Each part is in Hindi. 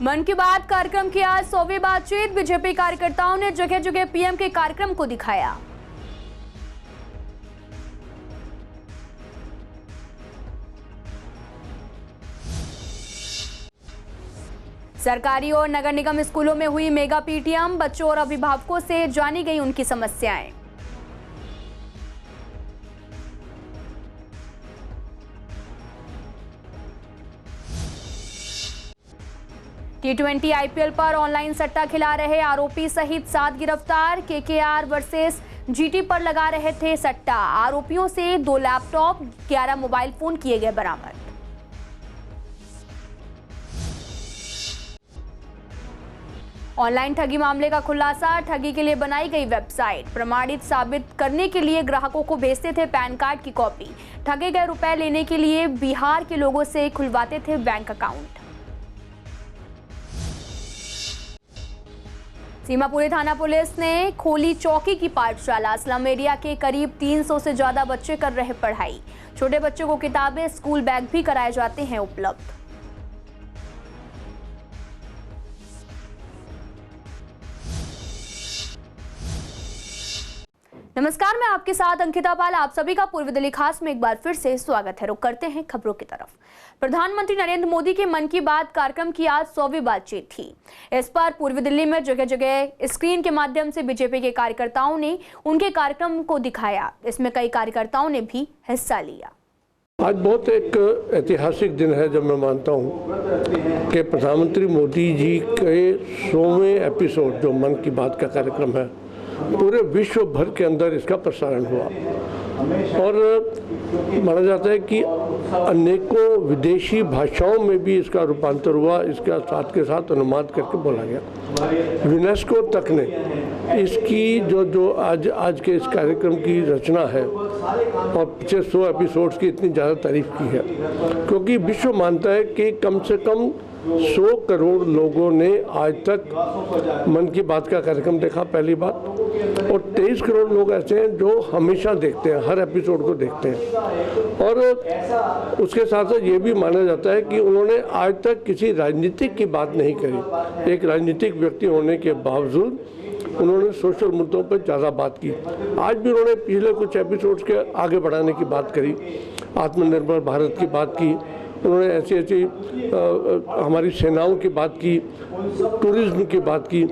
मन की बात कार्यक्रम की आज 100वीं बातचीत। बीजेपी कार्यकर्ताओं ने जगह जगह पीएम के कार्यक्रम को दिखाया। सरकारी और नगर निगम स्कूलों में हुई मेगा पीटीएम। बच्चों और अभिभावकों से जानी गई उनकी समस्याएं। T20 आईपीएल पर ऑनलाइन सट्टा खिला रहे आरोपी सहित 7 गिरफ्तार। केकेआर वर्सेस जीटी पर लगा रहे थे सट्टा। आरोपियों से 2 लैपटॉप, 11 मोबाइल फोन किए गए बरामद। ऑनलाइन ठगी मामले का खुलासा। ठगी के लिए बनाई गई वेबसाइट। प्रमाणित साबित करने के लिए ग्राहकों को भेजते थे पैन कार्ड की कॉपी। ठगे गए रुपए लेने के लिए बिहार के लोगों से खुलवाते थे बैंक अकाउंट। सीमापुरी थाना पुलिस ने खोली चौकी की पाठशाला। स्लम एरिया के करीब 300 से ज्यादा बच्चे कर रहे पढ़ाई। छोटे बच्चों को किताबें, स्कूल बैग भी कराए जाते हैं उपलब्ध। नमस्कार, मैं आपके साथ अंकिता पाल। आप सभी का पूर्व दिल्ली खास में एक बार फिर से स्वागत है। रुक करते हैं खबरों की तरफ। प्रधानमंत्री नरेंद्र मोदी के मन की बात कार्यक्रम की आज 100वीं बातचीत थी। इस पर पूर्व दिल्ली में जगह जगह स्क्रीन के माध्यम से बीजेपी के कार्यकर्ताओं ने उनके कार्यक्रम को दिखाया। इसमें कई कार्यकर्ताओं ने भी हिस्सा लिया। आज बहुत एक ऐतिहासिक दिन है जब मैं मानता हूँ कि प्रधानमंत्री मोदी जी के 100वें एपिसोड जो मन की बात का कार्यक्रम है, पूरे विश्व भर के अंदर इसका प्रसारण हुआ और माना जाता है कि अनेकों विदेशी भाषाओं में भी इसका रूपांतर हुआ। इसका साथ के साथ अनुवाद करके बोला गया। यूनेस्को तक ने इसकी जो आज के इस कार्यक्रम की रचना है और पिछले 100 एपिसोड्स की इतनी ज़्यादा तारीफ की है, क्योंकि विश्व मानता है कि कम से कम 100 करोड़ लोगों ने आज तक मन की बात का कार्यक्रम देखा, पहली बात, और 23 करोड़ लोग ऐसे हैं जो हमेशा देखते हैं, हर एपिसोड को देखते हैं। और उसके साथ साथ ये भी माना जाता है कि उन्होंने आज तक किसी राजनीतिक की बात नहीं करी। एक राजनीतिक व्यक्ति होने के बावजूद उन्होंने सोशल मुद्दों पर ज़्यादा बात की। आज भी उन्होंने पिछले कुछ एपिसोड्स के आगे बढ़ाने की बात करी, आत्मनिर्भर भारत की बात की, उन्होंने ऐसी हमारी सेनाओं की बात की, टूरिज्म की बात की।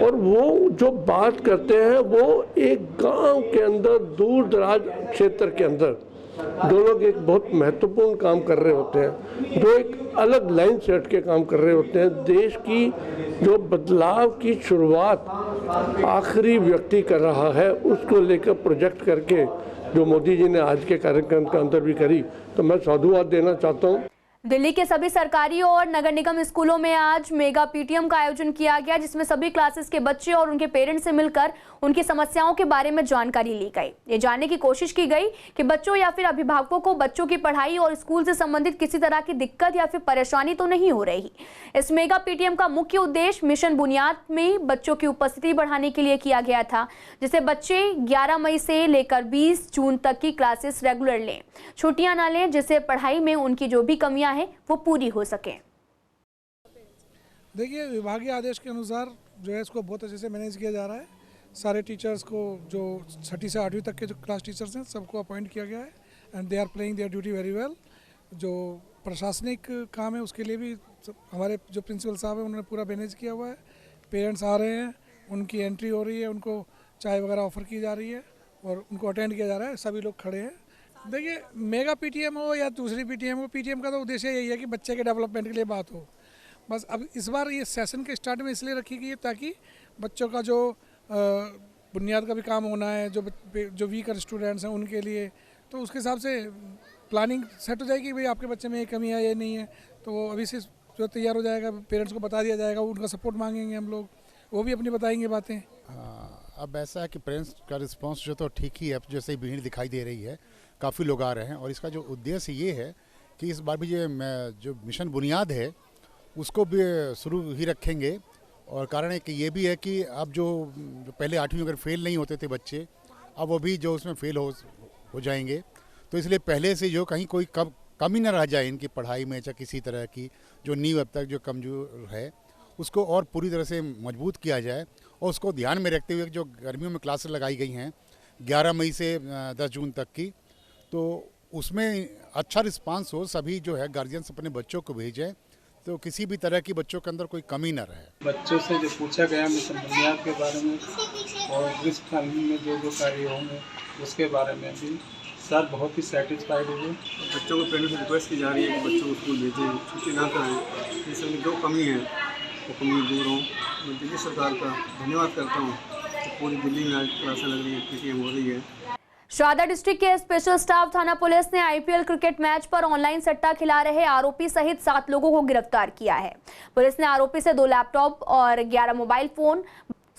और वो जो बात करते हैं वो एक गांव के अंदर, दूर दराज क्षेत्र के अंदर जो लोग एक बहुत महत्वपूर्ण काम कर रहे होते हैं, जो एक अलग लाइन सेट के काम कर रहे होते हैं, देश की जो बदलाव की शुरुआत आखिरी व्यक्ति कर रहा है, उसको लेकर प्रोजेक्ट करके जो मोदी जी ने आज के कार्यक्रम के अंदर भी करी, तो मैं साधुवाद देना चाहता हूँ। दिल्ली के सभी सरकारी और नगर निगम स्कूलों में आज मेगा पीटीएम का आयोजन किया गया, जिसमें सभी क्लासेस के बच्चे और उनके पेरेंट्स से मिलकर उनकी समस्याओं के बारे में जानकारी ली गई। ये जानने की कोशिश की गई कि बच्चों या फिर अभिभावकों को बच्चों की पढ़ाई और स्कूल से संबंधित किसी तरह की दिक्कत या फिर परेशानी तो नहीं हो रही। इस मेगा पीटीएम का मुख्य उद्देश्य मिशन बुनियाद में बच्चों की उपस्थिति बढ़ाने के लिए किया गया था, जिससे बच्चे 11 मई से लेकर 20 जून तक की क्लासेस रेगुलर लें, छुट्टियां ना लें, जिससे पढ़ाई में उनकी जो भी कमियां हैं वो पूरी हो सके। देखिए, विभागीय आदेश के अनुसार जो है इसको बहुत अच्छे से मैनेज किया जा रहा है। सारे टीचर्स को, जो 6ठी से 8वीं तक के जो क्लास टीचर्स हैं, सबको अपॉइंट किया गया है and they are playing their duty very well. जो प्रशासनिक काम है उसके लिए भी हमारे जो प्रिंसिपल साहब हैं उन्होंने पूरा मैनेज किया हुआ है। पेरेंट्स आ रहे हैं, उनकी एंट्री हो रही है, उनको चाय वगैरह ऑफर की जा रही है और उनको अटेंड किया जा रहा है। सभी लोग खड़े हैं। देखिए, मेगा पीटीएम हो या दूसरी पीटीएम हो, पीटीएम का तो उद्देश्य यही है कि बच्चे के डेवलपमेंट के लिए बात हो। बस अब इस बार ये सेशन के स्टार्ट में इसलिए रखी गई है ताकि बच्चों का जो बुनियाद का भी काम होना है, जो वीकर स्टूडेंट्स हैं उनके लिए, तो उसके हिसाब से प्लानिंग सेट हो जाएगी। भाई आपके बच्चे में ये कमी है, ये नहीं है, तो वो अभी से जो तैयार हो जाएगा, पेरेंट्स को बता दिया जाएगा, उनका सपोर्ट मांगेंगे हम लोग, वो भी अपनी बताएंगे बातें। हाँ, अब ऐसा है कि पेरेंट्स का रिस्पांस जो तो ठीक ही है, जैसे ही भीड़ दिखाई दे रही है, काफ़ी लोग आ रहे हैं। और इसका जो उद्देश्य ये है कि इस बार भी ये जो मिशन बुनियाद है उसको भी शुरू ही रखेंगे। और कारण है कि ये भी है कि अब जो पहले 8वीं अगर फेल नहीं होते थे बच्चे, अब वो भी जो उसमें फेल हो जाएंगे, तो इसलिए पहले से जो कहीं कोई कमी न रह जाए इनकी पढ़ाई में, चाहे किसी तरह की जो नींव अब तक जो कमजोर है, उसको और पूरी तरह से मजबूत किया जाए, और उसको ध्यान में रखते हुए जो गर्मियों में क्लासेस लगाई गई हैं 11 मई से 10 जून तक की, तो उसमें अच्छा रिस्पांस हो, सभी जो है गार्जियंस अपने बच्चों को भेजें, तो किसी भी तरह की बच्चों के अंदर कोई कमी न रहे। बच्चों से जो पूछा गया मिशन बुनियाद के बारे में और ग्रीष्म काल में जो जो कार्य होंगे उसके बारे में भी सर बहुत ही सेटिस्फाइड हुए। बच्चों को पेरेंट्स से रिक्वेस्ट की जा रही है कि बच्चों को स्कूल भेजें, छुट्टी ना कराएं, इस समय जो कमी है वो कमी दूर हो। मैं दिल्ली सरकार का धन्यवाद करता हूँ कि पूरी दिल्ली में आज क्लासें लग रही है, पीटीएम हो रही है। शारदा डिस्ट्रिक्ट के स्पेशल स्टाफ थाना पुलिस ने आईपीएल क्रिकेट मैच पर ऑनलाइन सट्टा खिला रहे आरोपी सहित 7 लोगों को गिरफ्तार किया है। पुलिस ने आरोपी से 2 लैपटॉप और 11 मोबाइल फोन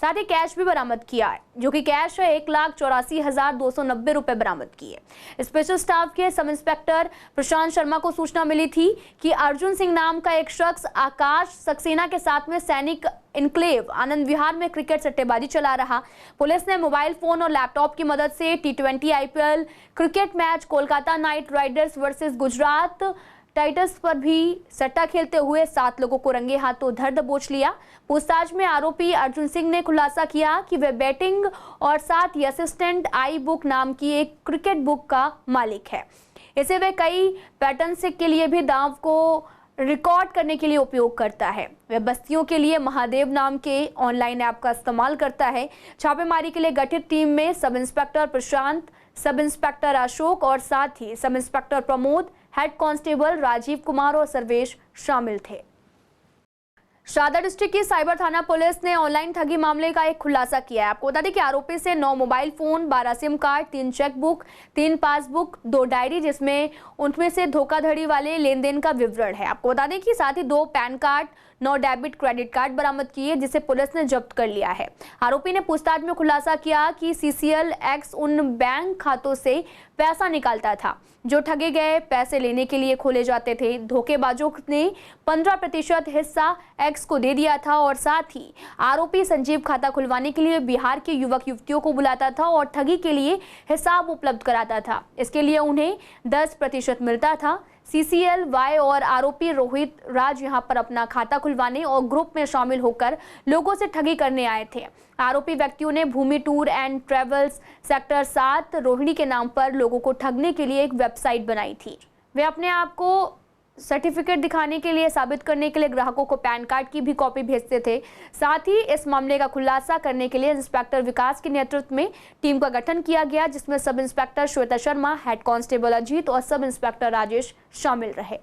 साथ ही कैश भी बरामद किया है, जो कि कैश है 1,84,290 रुपए बरामद किए। स्पेशल स्टाफ के सब इंस्पेक्टर प्रशांत शर्मा को सूचना मिली थी कि अर्जुन सिंह नाम का एक शख्स आकाश सक्सेना के साथ में सैनिक इनक्लेव आनंद विहार में क्रिकेट सट्टेबाजी चला रहा। पुलिस ने मोबाइल फोन और लैपटॉप की मदद से T20 IPL cricket match Kolkata night Riders versus Gujarat Titans पर भी सट्टा खेलते हुए 7 लोगों को रंगे हाथों धर दबोच लिया। पूछताछ में आरोपी अर्जुन सिंह ने खुलासा किया कि वह बैटिंग और साथ ही असिस्टेंट आई बुक नाम की एक क्रिकेट बुक का मालिक है। इसे वह कई पैटर्न्स के लिए भी दांव को रिकॉर्ड करने के लिए उपयोग करता है। वह बस्तियों के लिए महादेव नाम के ऑनलाइन ऐप का इस्तेमाल करता है। छापेमारी के लिए गठित टीम में सब इंस्पेक्टर प्रशांत, सब इंस्पेक्टर अशोक और साथ ही सब inspector Pramod, head constable Rajeev Kumar और सर्वेश शामिल थे। शारदा डिस्ट्रिक्ट की साइबर थाना पुलिस ने ऑनलाइन ठगी मामले का एक खुलासा किया है। आपको बता दें कि आरोपी से 9 mobile phone, 12 SIM card, 3 chequebook, 3 passbook, 2 diary जिसमें उनमें से धोखाधड़ी वाले लेन देन का विवरण है। आपको बता दें कि साथ ही 2 pan card, 9 debit credit card बरामद किए, जिसे पुलिस ने जब्त कर लिया है। आरोपी ने पूछताछ में खुलासा किया कि CCLX उन बैंक खातों से पैसा निकालता था जो ठगे गए पैसे लेने के लिए खोले जाते थे। धोखेबाजों ने 15% हिस्सा X को दे दिया था और साथ ही आरोपी संजीव खाता खुलवाने के लिए बिहार के युवक युवतियों को बुलाता था और ठगी के लिए हिसाब उपलब्ध कराता था। इसके लिए उन्हें 10% मिलता था। CCLY और आरोपी रोहित राज यहां पर अपना खाता खुलवाने और ग्रुप में शामिल होकर लोगों से ठगी करने आए थे। आरोपी व्यक्तियों ने Bhoomi tour and travels sector 7 Rohini के नाम पर लोगों को ठगने के लिए एक वेबसाइट बनाई थी। वे अपने आप को सर्टिफिकेट दिखाने के लिए, साबित करने के लिए ग्राहकों को पैन कार्ड की भी कॉपी भेजते थे। साथ ही इस मामले का खुलासा करने के लिए इंस्पेक्टर विकास के नेतृत्व में टीम का गठन किया गया, जिसमें sub inspector Shweta Sharma, head constable Ajit और सब इंस्पेक्टर राजेश शामिल रहे।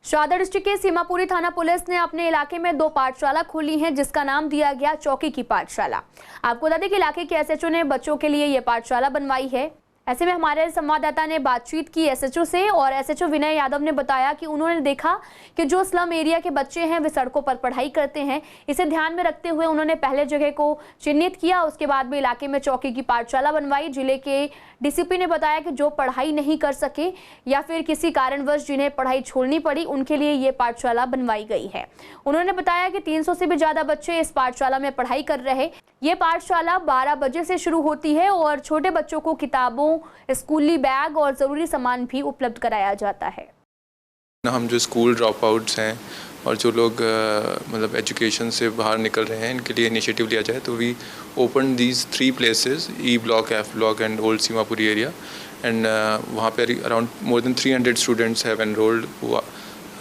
शारदा डिस्ट्रिक्ट के सीमापुरी थाना पुलिस ने अपने इलाके में 2 पाठशाला खोली हैं, जिसका नाम दिया गया चौकी की पाठशाला। आपको बता दें कि इलाके के SHO ने बच्चों के लिए ये पाठशाला बनवाई है। ऐसे में हमारे संवाददाता ने बातचीत की SHO से और SHO विनय यादव ने बताया कि उन्होंने देखा कि जो स्लम एरिया के बच्चे हैं वे सड़कों पर पढ़ाई करते हैं। इसे ध्यान में रखते हुए उन्होंने पहले जगह को चिन्हित किया, उसके बाद में इलाके में चौकी की पाठशाला बनवाई। जिले के DCP ने बताया कि जो पढ़ाई नहीं कर सके या फिर किसी कारणवश जिन्हें पढ़ाई छोड़नी पड़ी, उनके लिए ये पाठशाला बनवाई गई है। उन्होंने बताया कि 300 से भी ज्यादा बच्चे इस पाठशाला में पढ़ाई कर रहे। ये पाठशाला 12 बजे से शुरू होती है और छोटे बच्चों को किताबों, स्कूली बैग और ज़रूरी सामान भी उपलब्ध कराया जाता है। हम जो स्कूल ड्रॉप आउट्स हैं और जो लोग मतलब एजुकेशन से बाहर निकल रहे हैं, इनके लिए इनिशिएटिव लिया जाए, तो we open these 3 places, E block, F block and old Seemapuri area, and वहाँ पे around more than 300 students have enrolled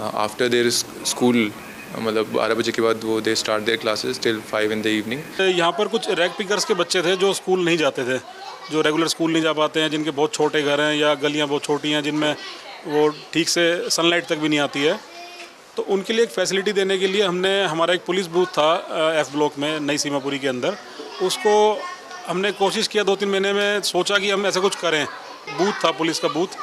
after their school. मतलब 12 बजे के बाद वो they start their classes till 5 in the evening। यहाँ पर कुछ रैग पिकर्स के बच्चे थे जो स्कूल नहीं जाते थे, जो रेगुलर स्कूल नहीं जा पाते हैं, जिनके बहुत छोटे घर हैं या गलियाँ बहुत छोटी हैं, जिनमें वो ठीक से सनलाइट तक भी नहीं आती है। तो उनके लिए एक फैसिलिटी देने के लिए हमने, हमारा एक पुलिस बूथ था F ब्लॉक में नई सीमापुरी के अंदर, उसको हमने कोशिश किया 2-3 महीने में, सोचा कि हम ऐसा कुछ करें। बूथ था पुलिस का बूथ,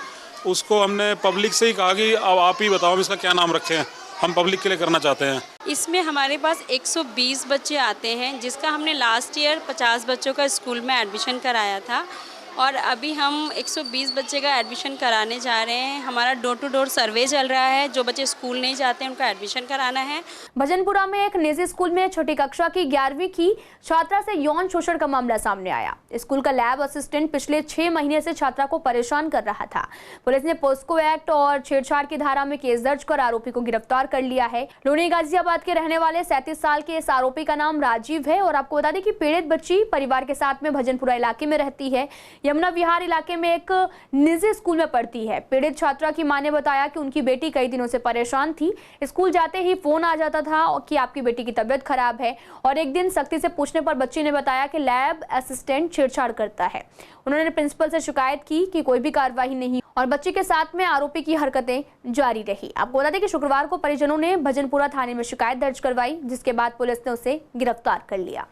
उसको हमने पब्लिक से ही कहा कि अब आप ही बताओ इसका क्या नाम रखें, हम पब्लिक के लिए करना चाहते हैं। इसमें हमारे पास 120 बच्चे आते हैं, जिसका हमने लास्ट ईयर 50 बच्चों का स्कूल में एडमिशन कराया था और अभी हम 120 बच्चे का एडमिशन कराने जा रहे हैं। हमारा डोर टू डोर सर्वे चल रहा है। जो बच्चे स्कूल नहीं जाते हैं उनका एडमिशन कराना है। भजनपुरा में एक निजी स्कूल में छठी कक्षा की 11वीं की छात्रा से यौन शोषण का मामला सामने आया। स्कूल का लैब असिस्टेंट पिछले 6 महीने से छात्रा को परेशान कर रहा था। पुलिस ने पोस्को एक्ट और छेड़छाड़ की धारा में केस दर्ज कर आरोपी को गिरफ्तार कर लिया है। लोनी गाजियाबाद के रहने वाले 37 साल के इस आरोपी का नाम राजीव है और आपको बता दें कि पीड़ित बच्ची परिवार के साथ में भजनपुरा इलाके में रहती है। यमुना विहार इलाके में एक निजी स्कूल में पढ़ती है। पीड़ित छात्रा की मां ने बताया कि उनकी बेटी कई दिनों से परेशान थी। स्कूल जाते ही फोन आ जाता था कि आपकी बेटी की तबीयत खराब है और एक दिन सख्ती से पूछने पर बच्ची ने बताया कि लैब असिस्टेंट छेड़छाड़ करता है। उन्होंने प्रिंसिपल से शिकायत की कि कोई भी कार्रवाई नहीं और बच्चे के साथ में आरोपी की हरकतें जारी रही। आपको बता दें कि शुक्रवार को परिजनों ने भजनपुरा थाने में शिकायत दर्ज करवाई, जिसके बाद पुलिस ने उसे गिरफ्तार कर लिया।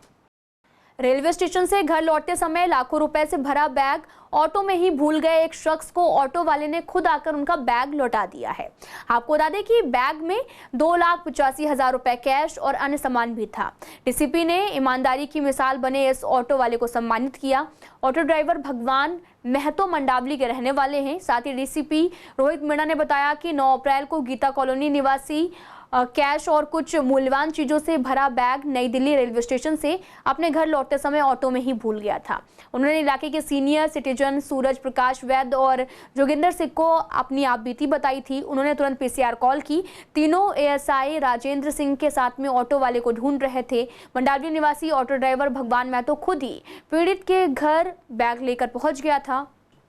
रेलवे स्टेशन से घर लौटते समय लाखों रुपए से भरा बैग ऑटो में ही भूल गए एक शख्स को ऑटो वाले ने खुद आकर उनका बैग लौटा दिया है। आपको बता दें कि बैग में 2,85,000 रुपए कैश और अन्य सामान भी था। डीसीपी ने ईमानदारी की मिसाल बने इस ऑटो वाले को सम्मानित किया। ऑटो ड्राइवर भगवान महतो मंडावली के रहने वाले हैं। साथ ही डीसीपी रोहित मीणा ने बताया कि 9 अप्रैल को गीता कॉलोनी निवासी कैश और कुछ मूल्यवान चीजों से भरा बैग नई दिल्ली रेलवे स्टेशन से अपने घर लौटते समय ऑटो में ही भूल गया था। उन्होंने इलाके के सीनियर सिटीजन सूरज प्रकाश वैद्य और जोगिंदर सिंह को अपनी आपबीती बताई थी। उन्होंने तुरंत पीसीआर कॉल की। तीनों एएसआई राजेंद्र सिंह के साथ में ऑटो वाले को ढूंढ रहे थे। मंडावली निवासी ऑटो ड्राइवर भगवान महतो खुद ही पीड़ित के घर बैग लेकर पहुंच गया था,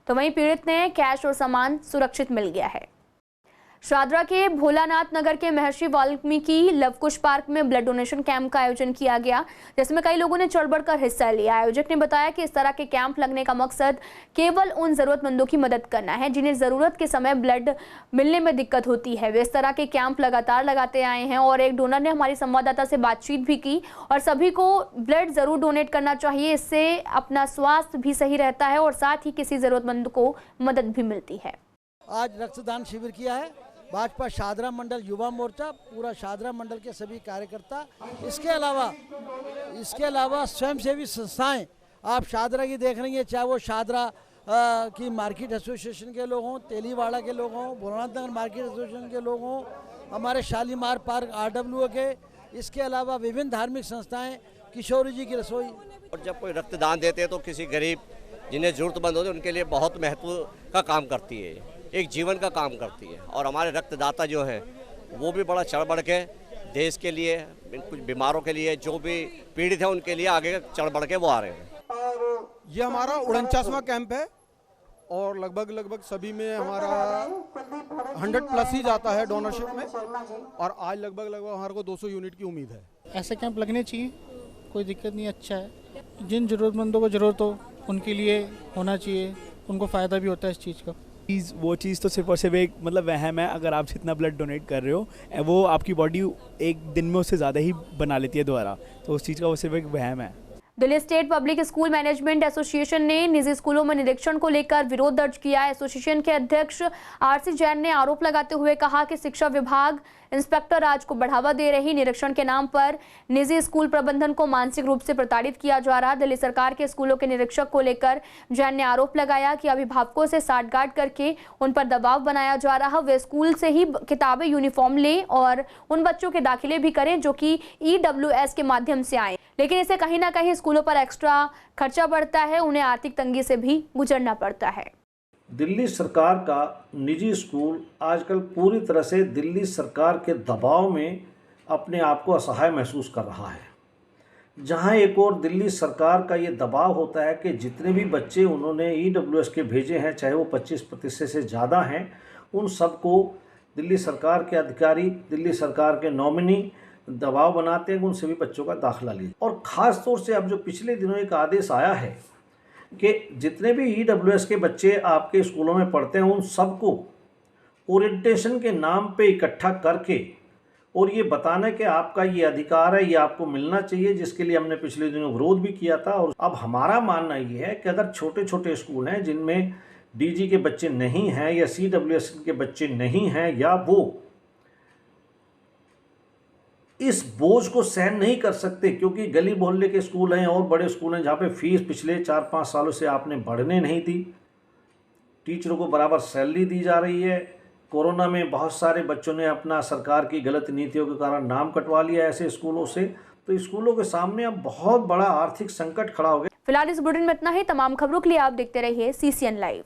तो वहीं पीड़ित ने कैश और सामान सुरक्षित मिल गया है। शादरा के भोलानाथ नगर के महर्षि वाल्मीकि लवकुश पार्क में ब्लड डोनेशन कैंप का आयोजन किया गया, जिसमें कई लोगों ने चढ़ बढ़कर हिस्सा लिया। आयोजक ने बताया कि इस तरह के कैंप लगने का मकसद केवल उन जरूरतमंदों की मदद करना है जिन्हें जरूरत के समय ब्लड मिलने में दिक्कत होती है। वे इस तरह के कैंप लगातार लगाते आए हैं और एक डोनर ने हमारी संवाददाता से बातचीत भी की और सभी को ब्लड जरूर डोनेट करना चाहिए। इससे अपना स्वास्थ्य भी सही रहता है और साथ ही किसी जरूरतमंद को मदद भी मिलती है। आज रक्तदान शिविर किया है भाजपा शादरा मंडल युवा मोर्चा, पूरा शादरा मंडल के सभी कार्यकर्ता। इसके अलावा स्वयंसेवी संस्थाएं आप शादरा की देख रही हैं, चाहे वो शादरा की मार्केट एसोसिएशन के लोग हों, तेलीवाड़ा के लोग हों, भोलानाथ नगर मार्केट एसोसिएशन के लोग हों, हमारे शालीमार पार्क RWO के, इसके अलावा विभिन्न धार्मिक संस्थाएं, किशोरी जी की रसोई। और जब कोई रक्तदान देते हैं तो किसी गरीब जिन्हें ज़रूरतमंद होते हैं उनके लिए बहुत महत्व का काम करती है, एक जीवन का काम करती है। और हमारे रक्तदाता जो हैं वो भी बड़ा चढ़ बढ़ के देश के लिए, कुछ बीमारों के लिए, जो भी पीड़ित हैं उनके लिए आगे चढ़ बढ़ के वो आ रहे हैं। ये हमारा 49वां कैंप है और लगभग सभी में हमारा 100+ ही जाता है डोनरशिप में और आज लगभग हमारे को 200 यूनिट की उम्मीद है। ऐसे कैंप लगने चाहिए, कोई दिक्कत नहीं, अच्छा है। जिन ज़रूरतमंदों को ज़रूरत हो उनके लिए होना चाहिए, उनको फ़ायदा भी होता है इस चीज़ का। वो चीज़ तो सिर्फ और सिर्फ एक मतलब वहम है। अगर आप जितना ब्लड डोनेट कर रहे हो वो आपकी बॉडी एक दिन में उससे ज़्यादा ही बना लेती है दोबारा, तो उस चीज़ का वो सिर्फ एक वहम है। Delhi state public school management association ने निजी स्कूलों में निरीक्षण को लेकर विरोध दर्ज किया। एसोसिएशन के अध्यक्ष RC जैन ने आरोप लगाते हुए कहा कि शिक्षा विभाग इंस्पेक्टर राज को बढ़ावा दे रही, निरीक्षण के नाम पर निजी स्कूल प्रबंधन को मानसिक रूप से प्रताड़ित किया जा रहा। दिल्ली सरकार के स्कूलों के निरीक्षक को लेकर जैन ने आरोप लगाया कि अभिभावकों से साठगांठ करके उन पर दबाव बनाया जा रहा। वे स्कूल से ही किताबें, यूनिफॉर्म लें और उन बच्चों के दाखिले भी करें जो कि EWS के माध्यम से आए, लेकिन इससे कहीं ना कहीं स्कूलों पर एक्स्ट्रा खर्चा बढ़ता है, उन्हें आर्थिक तंगी से भी गुजरना पड़ता है। दिल्ली सरकार का निजी स्कूल आजकल पूरी तरह से दिल्ली सरकार के दबाव में अपने आप को असहाय महसूस कर रहा है। जहां एक और दिल्ली सरकार का ये दबाव होता है कि जितने भी बच्चे उन्होंने EWS के भेजे हैं, चाहे वो 25% से ज़्यादा हैं, उन सबको दिल्ली सरकार के अधिकारी, दिल्ली सरकार के नॉमिनी दबाव बनाते हैं कि उन सभी बच्चों का दाखिला लीजिए। और ख़ास तौर से अब जो पिछले दिनों एक आदेश आया है कि जितने भी EWS के बच्चे आपके स्कूलों में पढ़ते हैं उन सबको ओरिएंटेशन के नाम पे इकट्ठा करके और ये बताना कि आपका ये अधिकार है, ये आपको मिलना चाहिए, जिसके लिए हमने पिछले दिनों विरोध भी किया था। और अब हमारा मानना ये है कि अगर छोटे छोटे स्कूल हैं जिनमें DG के बच्चे नहीं हैं या CWS के बच्चे नहीं हैं या वो इस बोझ को सहन नहीं कर सकते, क्योंकि गली मोहल्ले के स्कूल हैं और बड़े स्कूल हैं जहाँ पे फीस पिछले 4-5 सालों से आपने बढ़ने नहीं दी, टीचरों को बराबर सैलरी दी जा रही है। कोरोना में बहुत सारे बच्चों ने अपना सरकार की गलत नीतियों के कारण नाम कटवा लिया ऐसे स्कूलों से, तो स्कूलों के सामने अब बहुत बड़ा आर्थिक संकट खड़ा हो गया। फिलहाल इस बुलेटिन में इतना ही। तमाम खबरों के लिए आप देखते रहिए CCN लाइव।